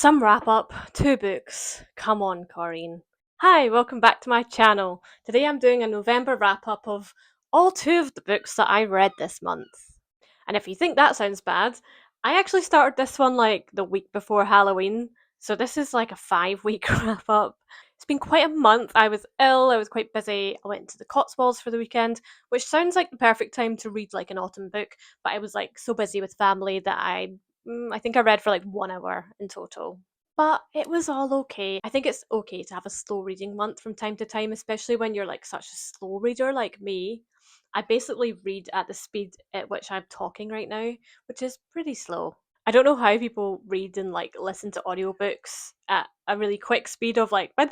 Some wrap up, two books. Come on, Corrine. Hi, welcome back to my channel. Today I'm doing a November wrap up of all two of the books that I read this month. And if you think that sounds bad, I actually started this one like the week before Halloween, so this is like a 5 week wrap up. It's been quite a month. I was ill, I was quite busy. I went to the Cotswolds for the weekend, which sounds like the perfect time to read like an autumn book, but I was like so busy with family that I think I read for like 1 hour in total. But it was all okay. I think it's okay to have a slow reading month from time to time, especially when you're like such a slow reader like me. I basically read at the speed at which I'm talking right now, which is pretty slow. I don't know how people read and like listen to audiobooks at a really quick speed of like like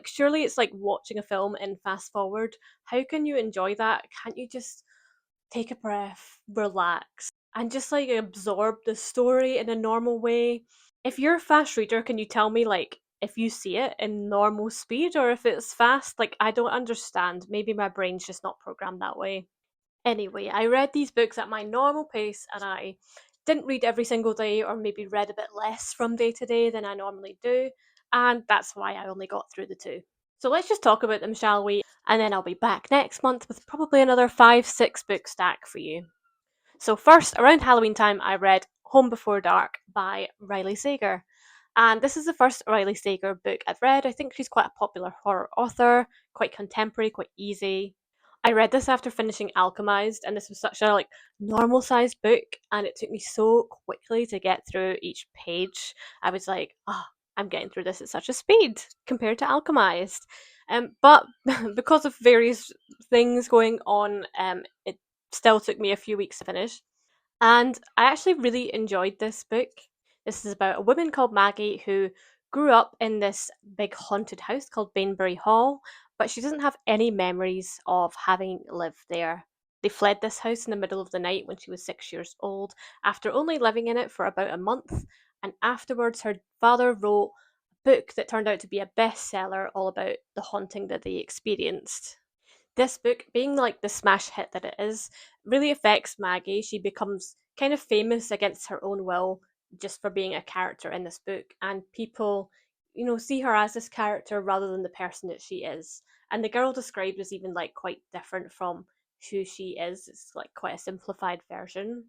surely it's like watching a film in fast forward. How can you enjoy that? Can't you just take a breath, relax, and just like absorb the story in a normal way? If you're a fast reader, can you tell me like if you see it in normal speed or if it's fast? Like I don't understand. Maybe my brain's just not programmed that way. Anyway, I read these books at my normal pace and I didn't read every single day or maybe read a bit less from day to day than I normally do, and that's why I only got through the two. So let's just talk about them, shall we? And then I'll be back next month with probably another 5, 6 book stack for you. So, first, around Halloween time, I read Home Before Dark by Riley Sager. And this is the first Riley Sager book I've read. I think she's quite a popular horror author, quite contemporary, quite easy. I read this after finishing Alchemized, and this was such a like normal sized book, and it took me so quickly to get through each page. I was like, oh, I'm getting through this at such a speed compared to Alchemized. But because of various things going on, it still took me a few weeks to finish. And I actually really enjoyed this book. This is about a woman called Maggie who grew up in this big haunted house called Bainbury Hall, but she doesn't have any memories of having lived there. They fled this house in the middle of the night when she was 6 years old, after only living in it for about a month, and afterwards her father wrote a book that turned out to be a bestseller all about the haunting that they experienced. This book, being like the smash hit that it is, really affects Maggie. She becomes kind of famous against her own will just for being a character in this book, and people, see her as this character rather than the person that she is. And the girl described is even like quite different from who she is. It's like quite a simplified version.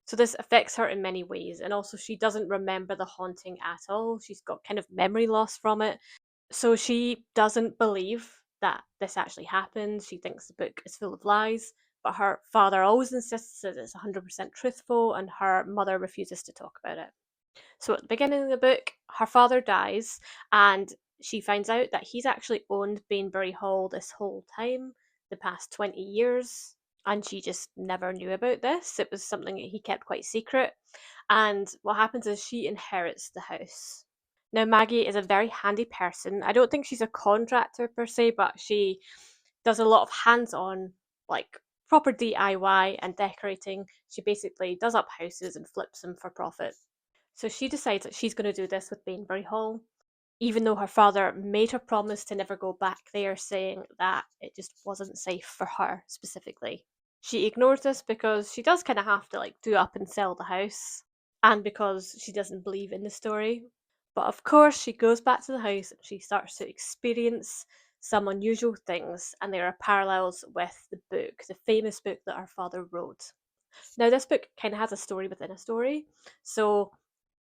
So this affects her in many ways, and also she doesn't remember the haunting at all. She's got kind of memory loss from it, so she doesn't believe that this actually happened. She thinks the book is full of lies, but her father always insists that it's 100% truthful, and her mother refuses to talk about it. So at the beginning of the book, her father dies, and she finds out that he's actually owned Bainbury Hall this whole time, the past 20 years, and she just never knew about this. It was something that he kept quite secret. And what happens is she inherits the house. Now, Maggie is a very handy person. I don't think she's a contractor per se, but she does a lot of hands on, like proper DIY and decorating. She basically does up houses and flips them for profit. So she decides that she's going to do this with Bainbury Hall, even though her father made her promise to never go back there, saying that it just wasn't safe for her specifically. She ignores this because she does kind of have to like do up and sell the house, and because she doesn't believe in the story. But of course, she goes back to the house and she starts to experience some unusual things, and there are parallels with the book, the famous book that her father wrote. Now, this book kind of has a story within a story. So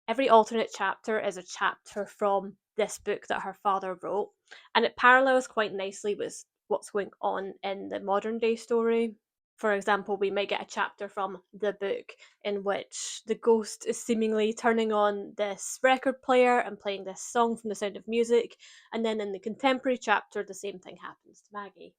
every alternate chapter is a chapter from this book that her father wrote, and it parallels quite nicely with what's going on in the modern day story. For example, we might get a chapter from the book in which the ghost is seemingly turning on this record player and playing this song from The Sound of Music, and then in the contemporary chapter, the same thing happens to Maggie.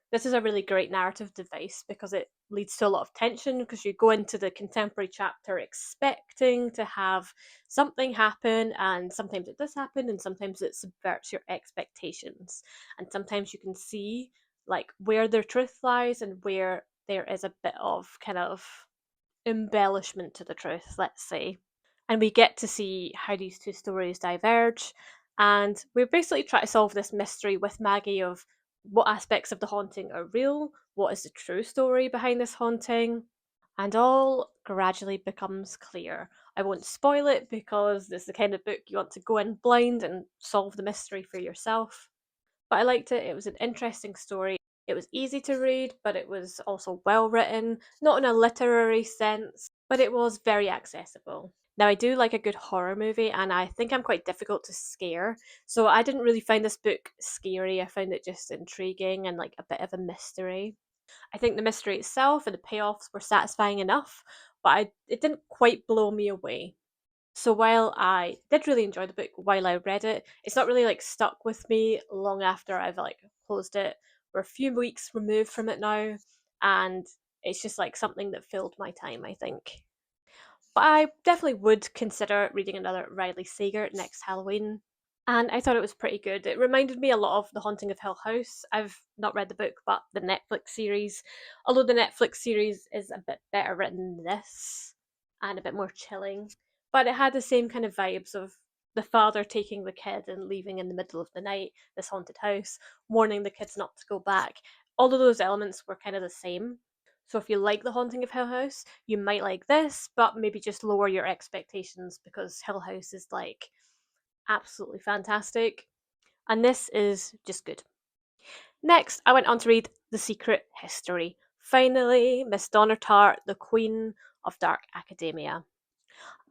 This is a really great narrative device because it leads to a lot of tension, because you go into the contemporary chapter expecting to have something happen, and sometimes it does happen and sometimes it subverts your expectations, and sometimes you can see like where their truth lies and where there is a bit of kind of embellishment to the truth, let's say. And we get to see how these two stories diverge. And we basically try to solve this mystery with Maggie of what aspects of the haunting are real, what is the true story behind this haunting, and all gradually becomes clear. I won't spoil it because this is the kind of book you want to go in blind and solve the mystery for yourself. But I liked it. It was an interesting story. It was easy to read, but it was also well written, not in a literary sense, but it was very accessible. Now, I do like a good horror movie, and I think I'm quite difficult to scare, so I didn't really find this book scary. I found it just intriguing and like a bit of a mystery. I think the mystery itself and the payoffs were satisfying enough, but it didn't quite blow me away. So while I did really enjoy the book while I read it, it's not really like stuck with me long after I've like closed it. We're a few weeks removed from it now, and it's just like something that filled my time, I think. But I definitely would consider reading another Riley Sager next Halloween. And I thought it was pretty good. It reminded me a lot of The Haunting of Hill House. I've not read the book, but the Netflix series. Although the Netflix series is a bit better written than this and a bit more chilling. But it had the same kind of vibes of the father taking the kid and leaving in the middle of the night, this haunted house, warning the kids not to go back. All of those elements were kind of the same. So if you like The Haunting of Hill House, you might like this, but maybe just lower your expectations because Hill House is like absolutely fantastic. And this is just good. Next, I went on to read The Secret History. Finally, Miss Donna Tart, the Queen of Dark Academia.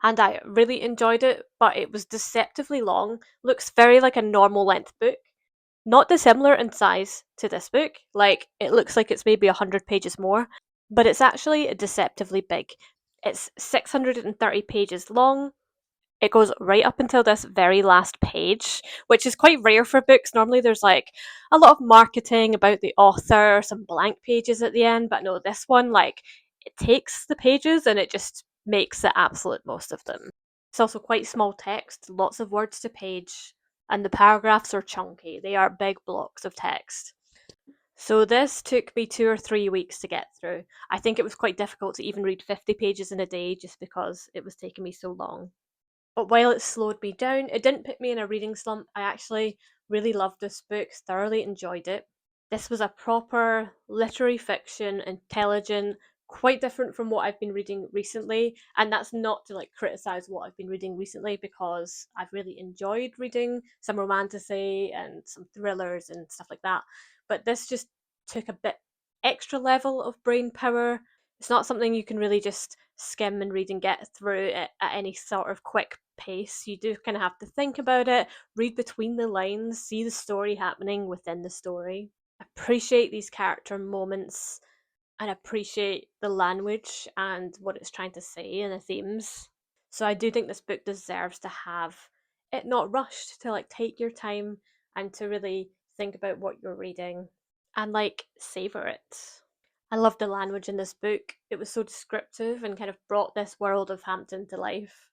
And I really enjoyed it, but it was deceptively long. Looks very like a normal length book. Not dissimilar in size to this book. Like, it looks like it's maybe 100 pages more, but it's actually deceptively big. It's 630 pages long. It goes right up until this very last page, which is quite rare for books. Normally, there's like a lot of marketing about the author, some blank pages at the end, but no, this one, like, it takes the pages and it just makes the absolute most of them. It's also quite small text, lots of words to page, and the paragraphs are chunky. They are big blocks of text. So this took me 2 or 3 weeks to get through. I think it was quite difficult to even read 50 pages in a day just because it was taking me so long. But while it slowed me down, it didn't put me in a reading slump. I actually really loved this book, thoroughly enjoyed it. This was a proper literary fiction, intelligent, quite different from what I've been reading recently. And that's not to like criticize what I've been reading recently because I've really enjoyed reading some romantasy and some thrillers and stuff like that. But this just took a bit extra level of brain power. It's not something you can really just skim and read and get through at any sort of quick pace. You do kind of have to think about it, read between the lines, see the story happening within the story, appreciate these character moments, and appreciate the language and what it's trying to say and the themes. So I do think this book deserves to have it not rushed, to like take your time and to really think about what you're reading and like savor it. I loved the language in this book. It was so descriptive and kind of brought this world of Hampton to life.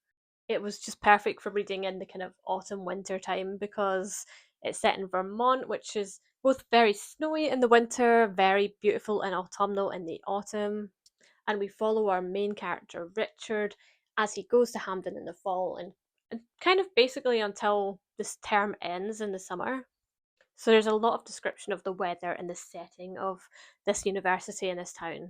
It was just perfect for reading in the kind of autumn winter time because it's set in Vermont, which is both very snowy in the winter, very beautiful and autumnal in the autumn. And we follow our main character, Richard, as he goes to Hampden in the fall and kind of basically until this term ends in the summer. So there's a lot of description of the weather and the setting of this university and this town.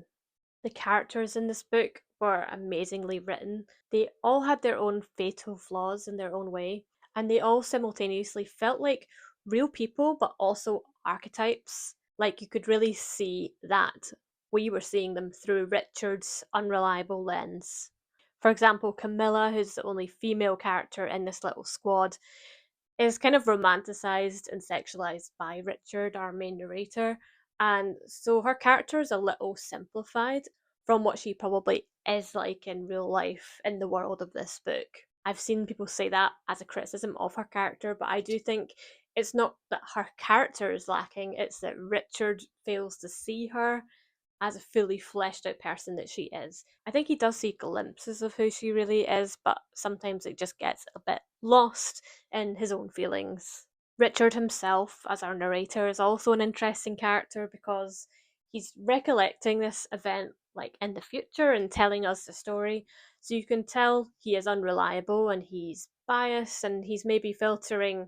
The characters in this book were amazingly written. They all had their own fatal flaws in their own way, and they all simultaneously felt like real people but also archetypes. Like you could really see that we were seeing them through Richard's unreliable lens. For example, Camilla, who's the only female character in this little squad, is kind of romanticized and sexualized by Richard, our main narrator. And so her character is a little simplified from what she probably is like in real life in the world of this book. I've seen people say that as a criticism of her character, but I do think it's not that her character is lacking, it's that Richard fails to see her as a fully fleshed out person that she is. I think he does see glimpses of who she really is, but sometimes it just gets a bit lost in his own feelings. Richard himself, as our narrator, is also an interesting character because he's recollecting this event like in the future and telling us the story. So you can tell he is unreliable and he's biased and he's maybe filtering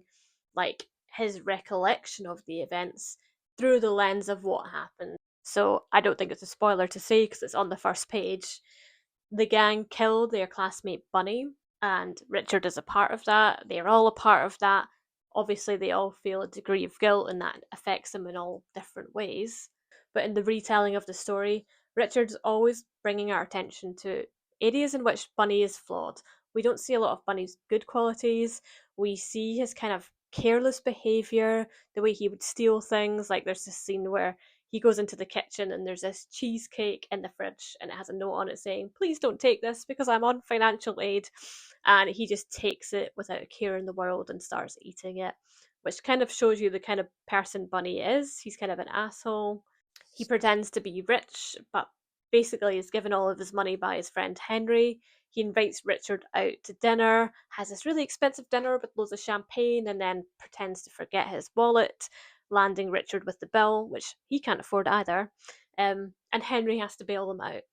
like his recollection of the events through the lens of what happened. so I don't think it's a spoiler to say because it's on the first page. The gang kill their classmate Bunny, and Richard is a part of that. They're all a part of that. Obviously, they all feel a degree of guilt, and that affects them in all different ways. But in the retelling of the story, Richard's always bringing our attention to areas in which Bunny is flawed. We don't see a lot of Bunny's good qualities. We see his kind of careless behaviour, the way he would steal things. Like there's this scene where he goes into the kitchen and there's this cheesecake in the fridge and it has a note on it saying, "Please don't take this because I'm on financial aid." And he just takes it without a care in the world and starts eating it, which kind of shows you the kind of person Bunny is. He's kind of an asshole. He pretends to be rich, but basically is given all of his money by his friend Henry. He invites Richard out to dinner, has this really expensive dinner with loads of champagne, and then pretends to forget his wallet, landing Richard with the bill, which he can't afford either. And Henry has to bail them out.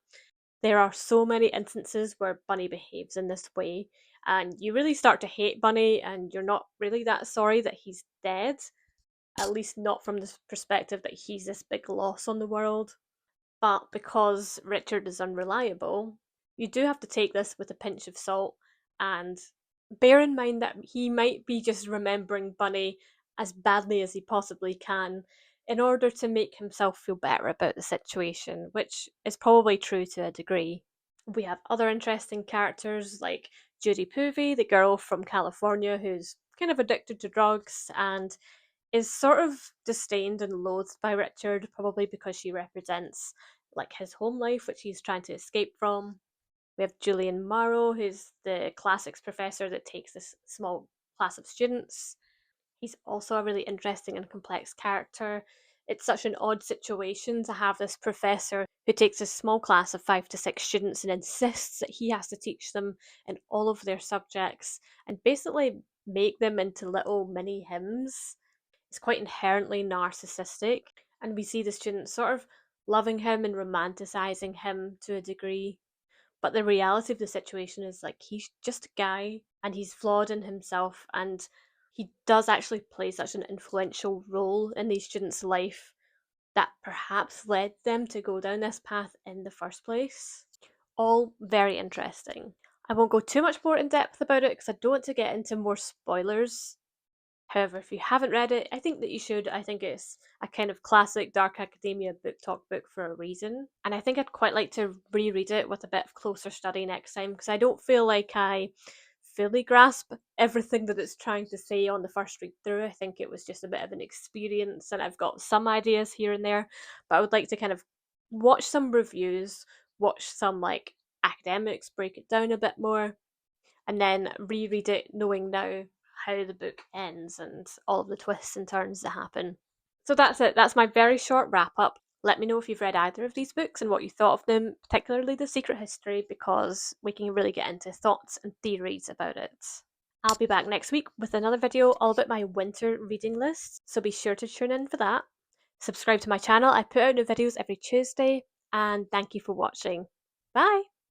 There are so many instances where Bunny behaves in this way, and you really start to hate Bunny, and you're not really that sorry that he's dead, at least not from the perspective that he's this big loss on the world. But because Richard is unreliable, you do have to take this with a pinch of salt and bear in mind that he might be just remembering Bunny as badly as he possibly can in order to make himself feel better about the situation, which is probably true to a degree. We have other interesting characters like Judy Poovey, the girl from California who's kind of addicted to drugs and is sort of disdained and loathed by Richard, probably because she represents like his home life, which he's trying to escape from. We have Julian Morrow, who's the classics professor that takes this small class of students. He's also a really interesting and complex character. It's such an odd situation to have this professor who takes a small class of 5 to 6 students and insists that he has to teach them in all of their subjects and basically make them into little mini hymns. It's quite inherently narcissistic, and we see the students sort of loving him and romanticizing him to a degree. But the reality of the situation is like he's just a guy and he's flawed in himself, and he does actually play such an influential role in these students' life that perhaps led them to go down this path in the first place. All very interesting. I won't go too much more in depth about it because I don't want to get into more spoilers. However, if you haven't read it, I think that you should. I think it's a kind of classic dark academia book talk book for a reason. And I think I'd quite like to reread it with a bit of closer study next time because I don't feel like I fully grasp everything that it's trying to say on the first read through. I think it was just a bit of an experience and I've got some ideas here and there, but I would like to kind of watch some reviews, watch some like academics break it down a bit more, and then reread it knowing now how the book ends and all of the twists and turns that happen. So that's it. That's my very short wrap up. Let me know if you've read either of these books and what you thought of them, particularly The Secret History, because we can really get into thoughts and theories about it. I'll be back next week with another video all about my winter reading list, so be sure to tune in for that. Subscribe to my channel, I put out new videos every Tuesday, and thank you for watching. Bye!